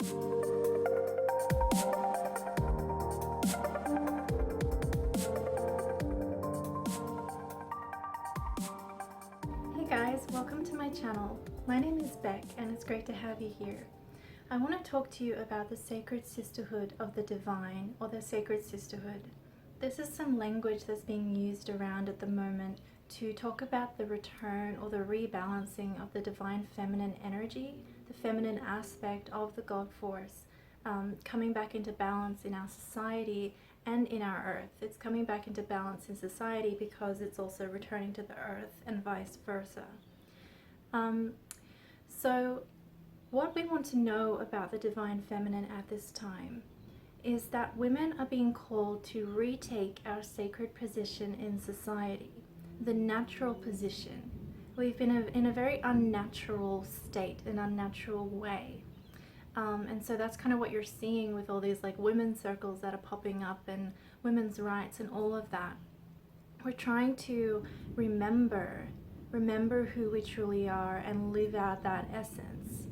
Hey guys, welcome to my channel. My name is Becc and it's great to have you here. I want to talk to you about the Sacred Sisterhood of the Divine, or the Sacred Sisterhood. This is some language that's being used around at the moment to talk about the return or the rebalancing of the divine feminine energy, the feminine aspect of the God force, coming back into balance in our society and in our earth. It's coming back into balance in society because it's also returning to the earth and vice versa. So what we want to know about the divine feminine at this time is that women are being called to retake our sacred position in society, the natural position. We've been in a very unnatural state, an unnatural way. And so that's kind of what you're seeing with all these like women's circles that are popping up and women's rights and all of that. We're trying to remember who we truly are and live out that essence.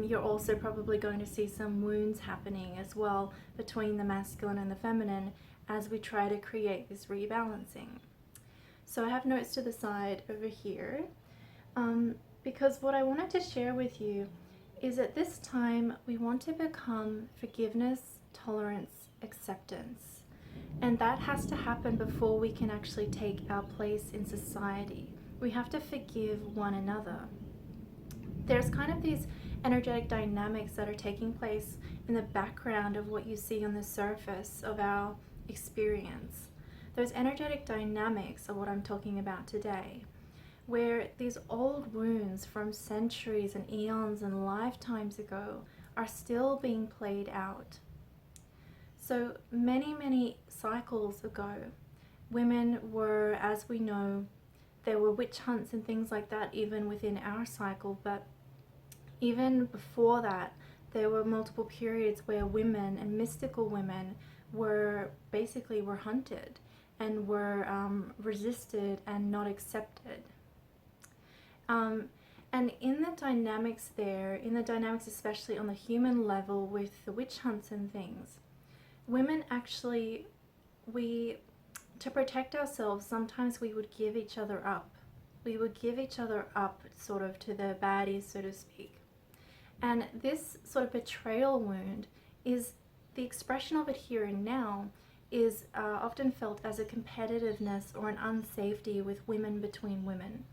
You're also probably going to see some wounds happening as well between the masculine and the feminine as we try to create this rebalancing. So I have notes to the side over here because what I wanted to share with you is at this time we want to become forgiveness, tolerance, acceptance. And that has to happen before we can actually take our place in society. We have to forgive one another. There's kind of these energetic dynamics that are taking place in the background of what you see on the surface of our experience. Those energetic dynamics are what I'm talking about today, where these old wounds from centuries and eons and lifetimes ago are still being played out. So many cycles ago, women were, as we know, there were witch hunts and things like that even within our cycle, but even before that, there were multiple periods where women and mystical women were hunted and were resisted and not accepted. And in the dynamics especially on the human level with the witch hunts and things, women actually, to protect ourselves, sometimes we would give each other up. We would give each other up sort of to the baddies, so to speak. And this sort of betrayal wound is, the expression of it here and now is often felt as a competitiveness or an unsafety with women between women.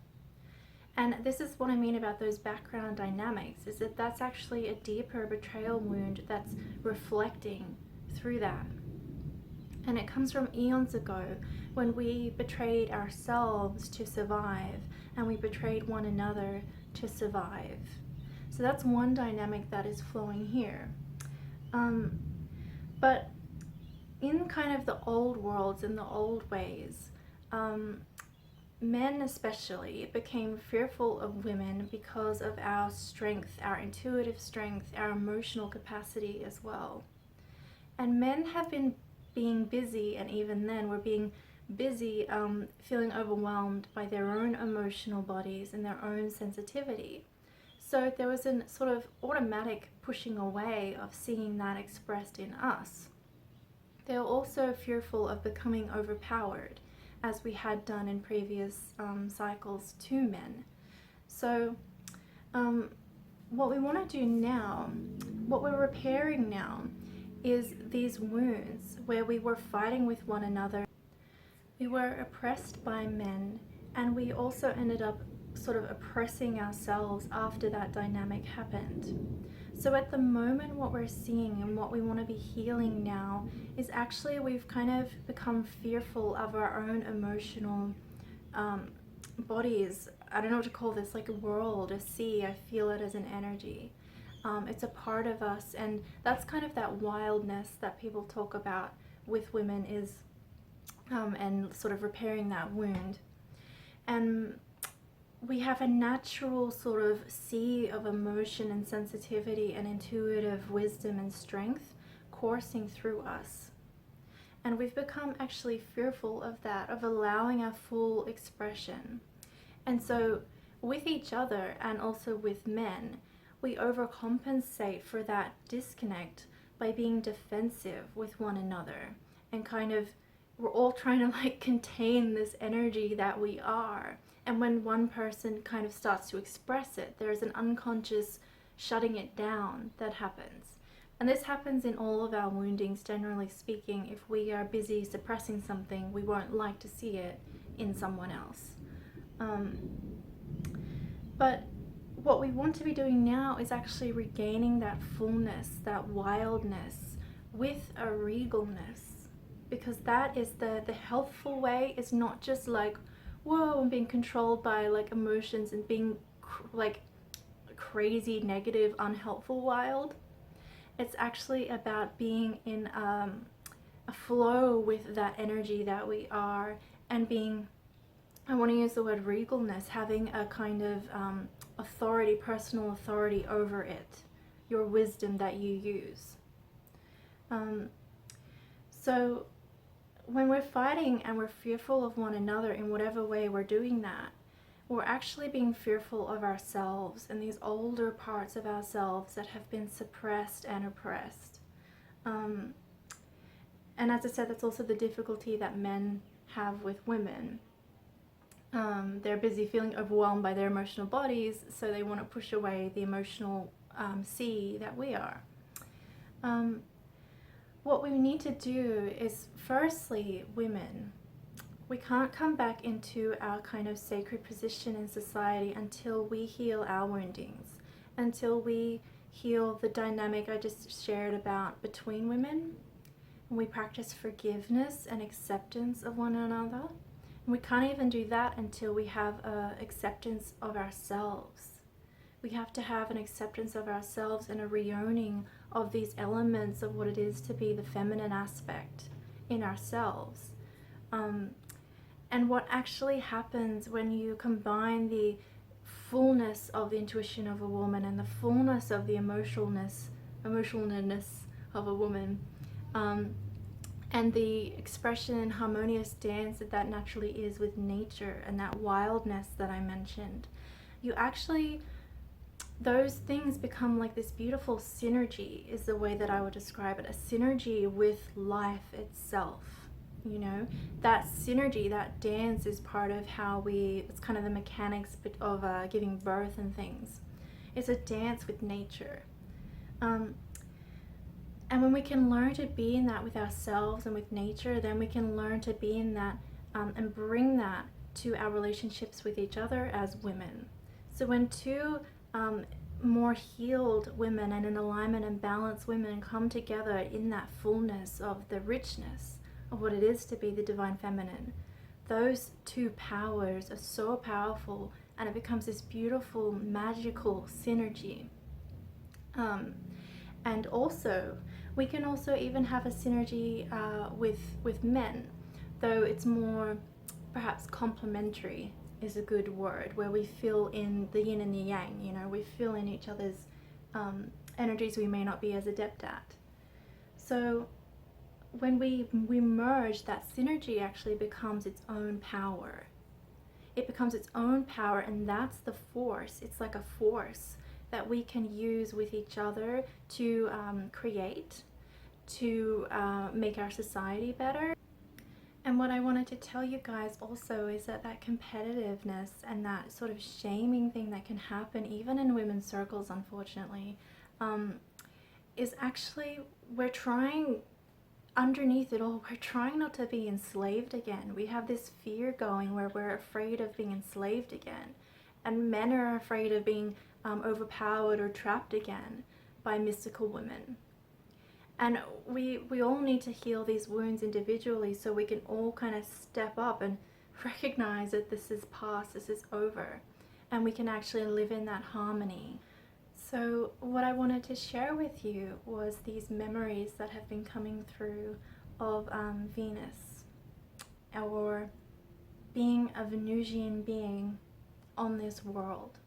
And this is what I mean about those background dynamics, is that that's actually a deeper betrayal wound that's reflecting through that. And it comes from eons ago when we betrayed ourselves to survive and we betrayed one another to survive. So that's one dynamic that is flowing here. But in kind of the old worlds and the old ways, men especially became fearful of women because of our strength, our intuitive strength, our emotional capacity as well. And men have been being busy, and even then were being busy feeling overwhelmed by their own emotional bodies and their own sensitivity. So there was a sort of automatic pushing away of seeing that expressed in us. They were also fearful of becoming overpowered, as we had done in previous cycles to men. So what we want to do now, what we're repairing now, is these wounds where we were fighting with one another. We were oppressed by men, and we also ended up sort of oppressing ourselves after that dynamic happened. So at the moment, what we're seeing and what we want to be healing now is actually we've kind of become fearful of our own emotional bodies. I don't know what to call this, like a world, a sea. I feel it as an energy. It's a part of us, and that's kind of that wildness that people talk about with women is, and sort of repairing that wound. And we have a natural sort of sea of emotion and sensitivity and intuitive wisdom and strength coursing through us. And we've become actually fearful of that, of allowing our full expression. And so with each other and also with men, we overcompensate for that disconnect by being defensive with one another, and kind of, we're all trying to like contain this energy that we are. And when one person kind of starts to express it, there's an unconscious shutting it down that happens. And this happens in all of our woundings, generally speaking. If we are busy suppressing something, we won't like to see it in someone else. But what we want to be doing now is actually regaining that fullness, that wildness, with a regalness. Because that is the healthful way. Is not just like, whoa, I'm being controlled by like emotions and being like crazy, negative, unhelpful wild. It's actually about being in a flow with that energy that we are, and being, I want to use the word regalness, having a kind of authority, personal authority over it, your wisdom that you use. So when we're fighting and we're fearful of one another in whatever way we're doing that, we're actually being fearful of ourselves and these older parts of ourselves that have been suppressed and oppressed. And as I said, that's also the difficulty that men have with women. They're busy feeling overwhelmed by their emotional bodies, so they want to push away the emotional sea that we are. What we need to do is, firstly, women, we can't come back into our kind of sacred position in society until we heal our woundings, until we heal the dynamic I just shared about between women, and we practice forgiveness and acceptance of one another. And we can't even do that until we have acceptance of ourselves. We have to have an acceptance of ourselves and a reowning of these elements of what it is to be the feminine aspect in ourselves. And what actually happens when you combine the fullness of the intuition of a woman and the fullness of the emotionalness of a woman, and the expression and harmonious dance that naturally is with nature, and that wildness that I mentioned, you actually, those things become like this beautiful synergy, is the way that I would describe it, a synergy with life itself. You know, that synergy, that dance is part of how it's kind of the mechanics of giving birth and things. It's a dance with nature. And when we can learn to be in that with ourselves and with nature, then we can learn to be in that and bring that to our relationships with each other as women. So when two more healed women and in alignment and balanced women come together in that fullness of the richness of what it is to be the divine feminine, those two powers are so powerful, and it becomes this beautiful, magical synergy. And also, we can also even have a synergy with men, though it's more perhaps complementary is a good word, where we feel in the yin and the yang, you know, we feel in each other's energies we may not be as adept at. So when we merge, that synergy actually becomes its own power. It becomes its own power, and that's the force. It's like a force that we can use with each other to create, to make our society better. And what I wanted to tell you guys also is that competitiveness and that sort of shaming thing that can happen even in women's circles, unfortunately, is actually, we're trying, underneath it all, we're trying not to be enslaved again. We have this fear going where we're afraid of being enslaved again. And men are afraid of being overpowered or trapped again by mystical women. And we all need to heal these wounds individually, so we can all kind of step up and recognize that this is past, this is over, and we can actually live in that harmony. So what I wanted to share with you was these memories that have been coming through of Venus, or being a Venusian being on this world.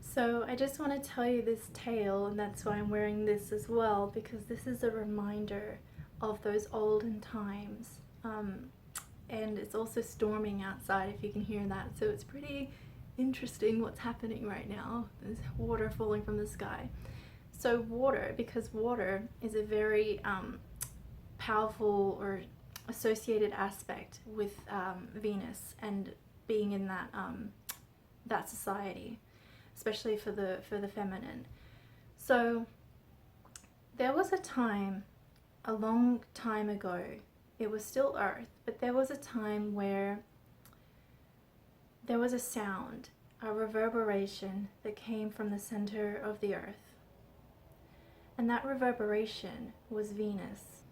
So I just want to tell you this tale, and that's why I'm wearing this as well, because this is a reminder of those olden times. And it's also storming outside, if you can hear that, so it's pretty interesting what's happening right now. There's water falling from the sky. So water, because water is a very powerful or associated aspect with Venus and being in that society, especially for the feminine. So there was a time, a long time ago, it was still Earth, but there was a time where there was a sound, a reverberation that came from the center of the Earth. And that reverberation was Venus.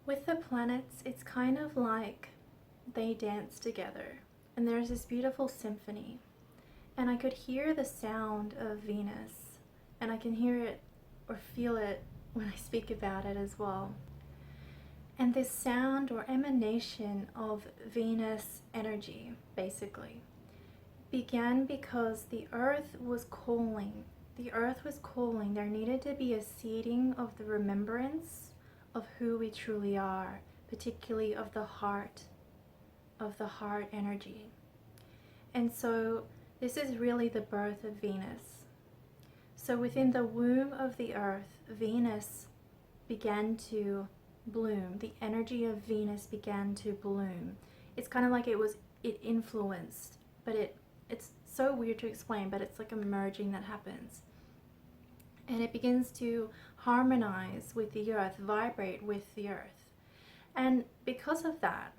With the planets, it's kind of like they dance together, and there's this beautiful symphony. And I could hear the sound of Venus, and I can hear it or feel it when I speak about it as well. And this sound or emanation of Venus energy, basically, began because the Earth was calling. The Earth was calling. There needed to be a seeding of the remembrance of who we truly are, particularly of the heart energy. And so this is really the birth of Venus. So within the womb of the Earth, Venus began to bloom. The energy of Venus began to bloom. It's kind of like it influenced, but it's so weird to explain, but it's like a merging that happens. And it begins to harmonize with the Earth, vibrate with the Earth. And because of that,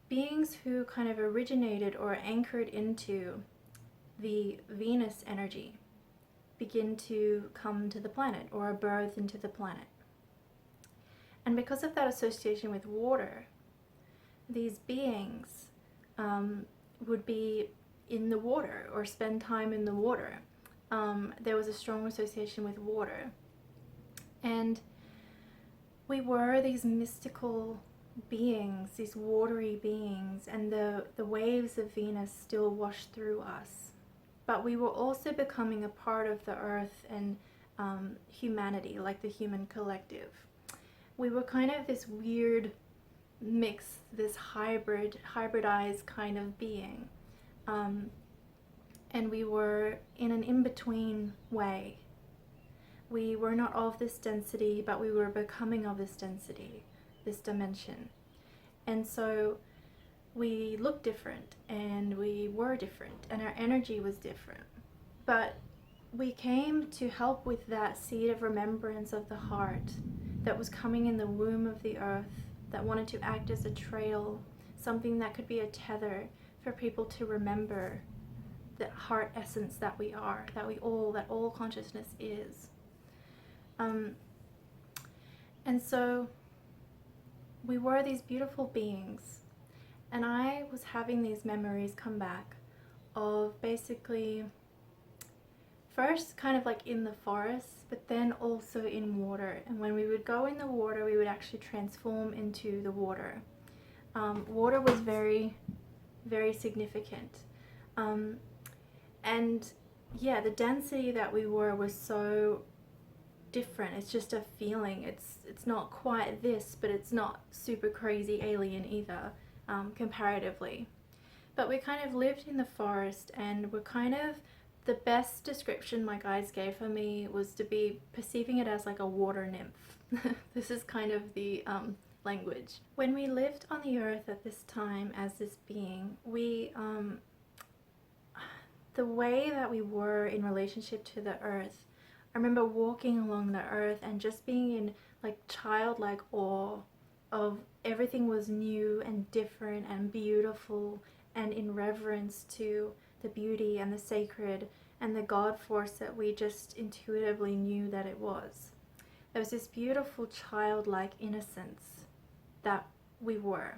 beings who kind of originated or anchored into the Venus energy begin to come to the planet or are birthed into the planet. And because of that association with water, these beings would be in the water or spend time in the water. There was a strong association with water. And we were these mystical beings, these watery beings, and the waves of Venus still washed through us. But we were also becoming a part of the Earth and humanity, like the human collective. We were kind of this weird mix, this hybridized kind of being. And we were in an in-between way. We were not of this density, but we were becoming of this density, this dimension. And so we looked different, and we were different, and our energy was different. But we came to help with that seed of remembrance of the heart that was coming in the womb of the Earth, that wanted to act as a trail, something that could be a tether for people to remember the heart essence that we are, that all consciousness is. And so we were these beautiful beings, and I was having these memories come back of basically first kind of like in the forest, but then also in water. And when we would go in the water, we would actually transform into the water. Water was very, very significant. And yeah, the density that we were was so different. It's just a feeling. It's not quite this, but it's not super crazy alien either, comparatively. But we kind of lived in the forest, and we're kind of, the best description my guides gave for me was to be perceiving it as like a water nymph. This is kind of the language. When we lived on the Earth at this time as this being, we the way that we were in relationship to the Earth, I remember walking along the Earth and just being in like childlike awe of everything was new and different and beautiful, and in reverence to the beauty and the sacred and the God force that we just intuitively knew that it was. There was this beautiful childlike innocence that we were,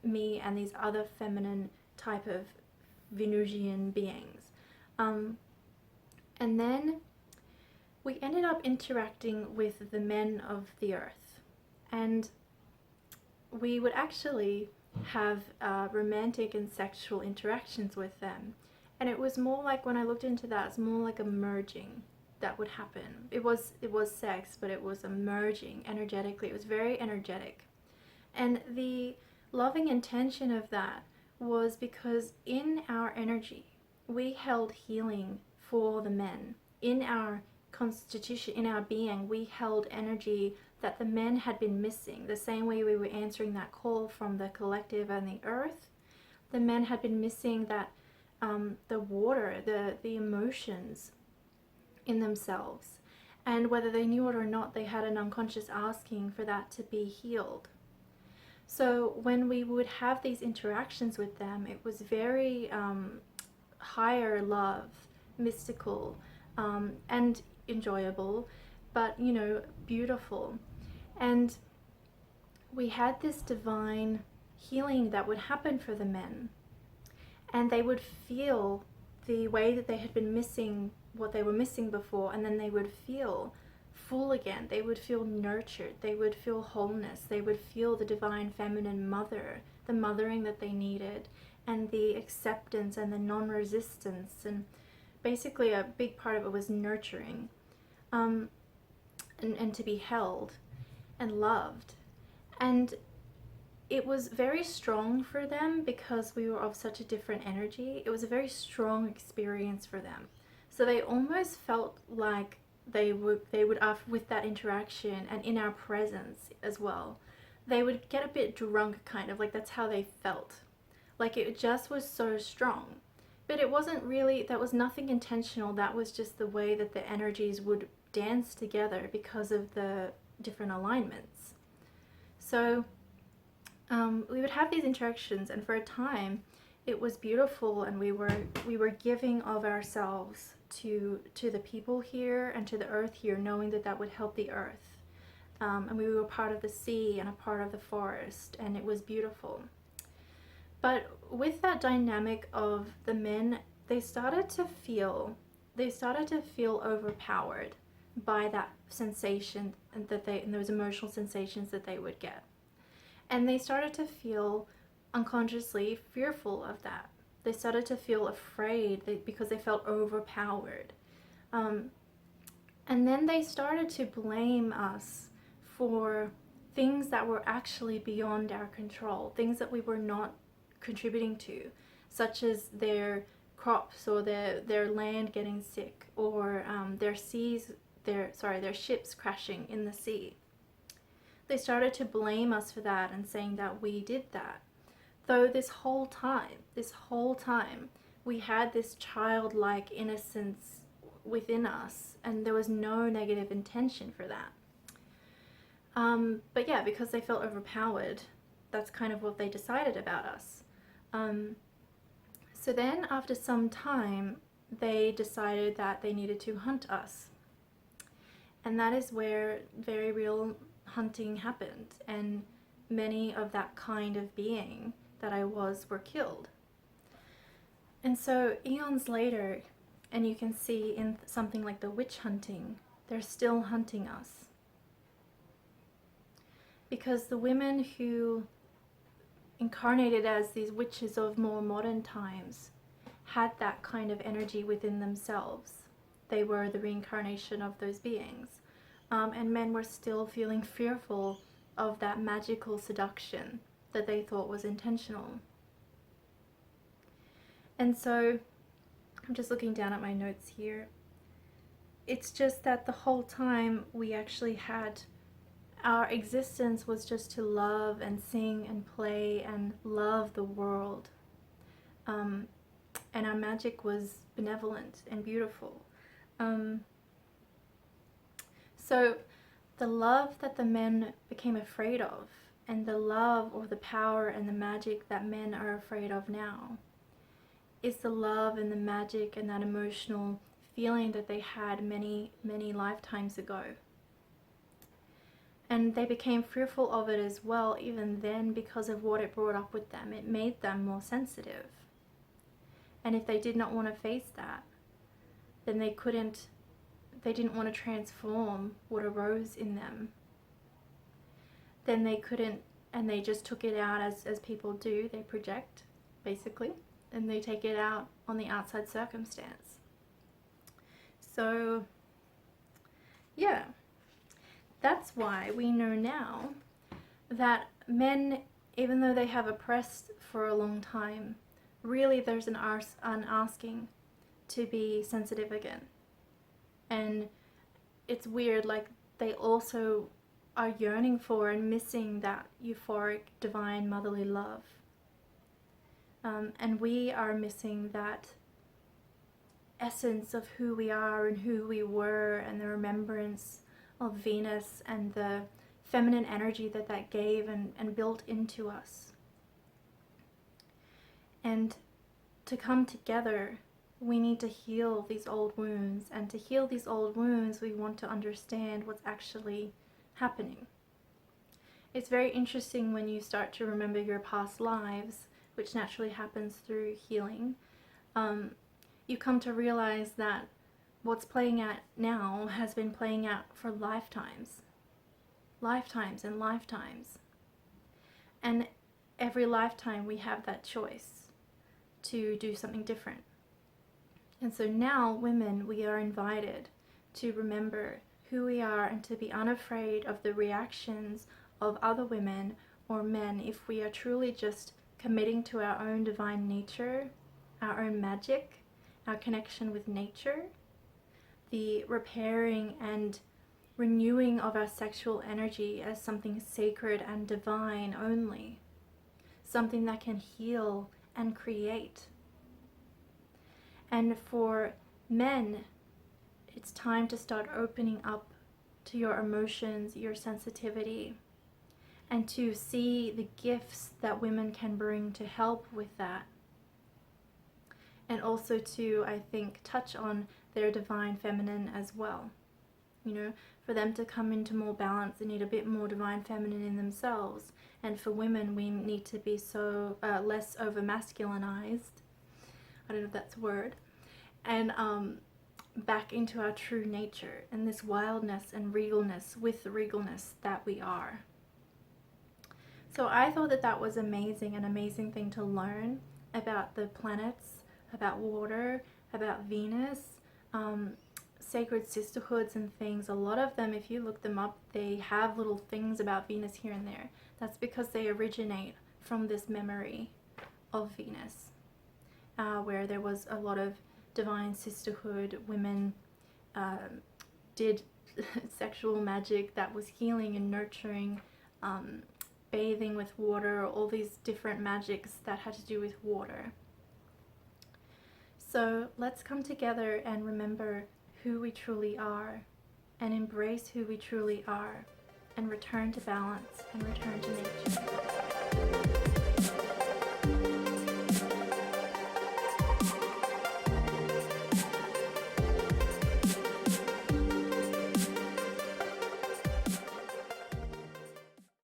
me and these other feminine type of Venusian beings. And then we ended up interacting with the men of the Earth, and we would actually have romantic and sexual interactions with them. And it was more like, when I looked into that, it's more like a merging that would happen. It was sex, but it was a merging energetically. It was very energetic. And the loving intention of that was because in our energy, we held healing for the men. In our constitution, in our being, we held energy that the men had been missing. The same way we were answering that call from the collective and the earth, the men had been missing that the water, the emotions in themselves. And whether they knew it or not, they had an unconscious asking for that to be healed. So when we would have these interactions with them, it was very higher love, mystical, and enjoyable, but, you know, beautiful. And we had this divine healing that would happen for the men. And they would feel the way that they had been missing what they were missing before, and then they would feel full again. They would feel nurtured. They would feel wholeness. They would feel the divine feminine mother, the mothering that they needed, and the acceptance and the non-resistance. And basically a big part of it was nurturing, and to be held and loved. And it was very strong for them because we were of such a different energy. It was a very strong experience for them. So they almost felt like they would with that interaction and in our presence as well, they would get a bit drunk, kind of like that's how they felt. Like it just was so strong. But it wasn't really, that was nothing intentional. That was just the way that the energies would dance together because of the different alignments. So we would have these interactions, and for a time it was beautiful, and we were giving of ourselves to the people here and to the earth here, knowing that that would help the earth. And we were part of the sea and a part of the forest, and it was beautiful. But with that dynamic of the men, they started to feel overpowered by that sensation and those emotional sensations that they would get. And they started to feel unconsciously fearful of that. They started to feel afraid because they felt overpowered. And then they started to blame us for things that were actually beyond our control, things that we were not contributing to, such as their crops or their land getting sick, or their ships crashing in the sea. They started to blame us for that and saying that we did that. Though this whole time, we had this childlike innocence within us, and there was no negative intention for that. But yeah, because they felt overpowered, that's kind of what they decided about us. So then after some time, they decided that they needed to hunt us. And that is where very real hunting happened, and many of that kind of being that I was were killed. And so eons later, and you can see in something like the witch hunting, they're still hunting us. Because the women who incarnated as these witches of more modern times had that kind of energy within themselves. They were the reincarnation of those beings. And men were still feeling fearful of that magical seduction that they thought was intentional. And so, I'm just looking down at my notes here. It's just that the whole time we actually had, our existence was just to love and sing and play and love the world. And our magic was benevolent and beautiful. So the love that the men became afraid of, and the love or the power and the magic that men are afraid of now, is the love and the magic and that emotional feeling that they had many, many lifetimes ago. And they became fearful of it as well, even then, because of what it brought up with them. It made them more sensitive. And if they did not want to face that, then they didn't want to transform what arose in them. Then they couldn't, and they just took it out as people do. They project, basically, and they take it out on the outside circumstance. So, yeah, that's why we know now that men even though they have oppressed for a long time, really there's an asking to be sensitive again. And it's weird, like they also are yearning for and missing that euphoric, divine, motherly love. And we are missing that essence of who we are and who we were, and the remembrance of Venus and the feminine energy that that gave and built into us. And to come together, we need to heal these old wounds. And to heal these old wounds, we want to understand what's actually happening. It's very interesting when you start to remember your past lives, which naturally happens through healing. You come to realize that what's playing out now has been playing out for lifetimes. Lifetimes and lifetimes. And every lifetime we have that choice to do something different. And so now, women, we are invited to remember who we are and to be unafraid of the reactions of other women or men if we are truly just committing to our own divine nature, our own magic, our connection with nature, the repairing and renewing of our sexual energy as something sacred and divine only, something that can heal and create. And for men, it's time to start opening up to your emotions, your sensitivity, and to see the gifts that women can bring to help with that. And also to, I think, touch on their divine feminine as well. You know, for them to come into more balance, they need a bit more divine feminine in themselves. And for women, we need to be so less over masculinized. I don't know if that's a word. And back into our true nature and this wildness and regalness with the regalness that we are. So I thought that that was amazing, an amazing thing to learn about the planets, about water, about Venus, sacred sisterhoods and things. A lot of them, if you look them up, they have little things about Venus here and there. That's because they originate from this memory of Venus, where there was a lot of divine sisterhood. Women did sexual magic that was healing and nurturing, bathing with water, all these different magics that had to do with water. So let's come together and remember who we truly are, and embrace who we truly are, and return to balance and return to nature.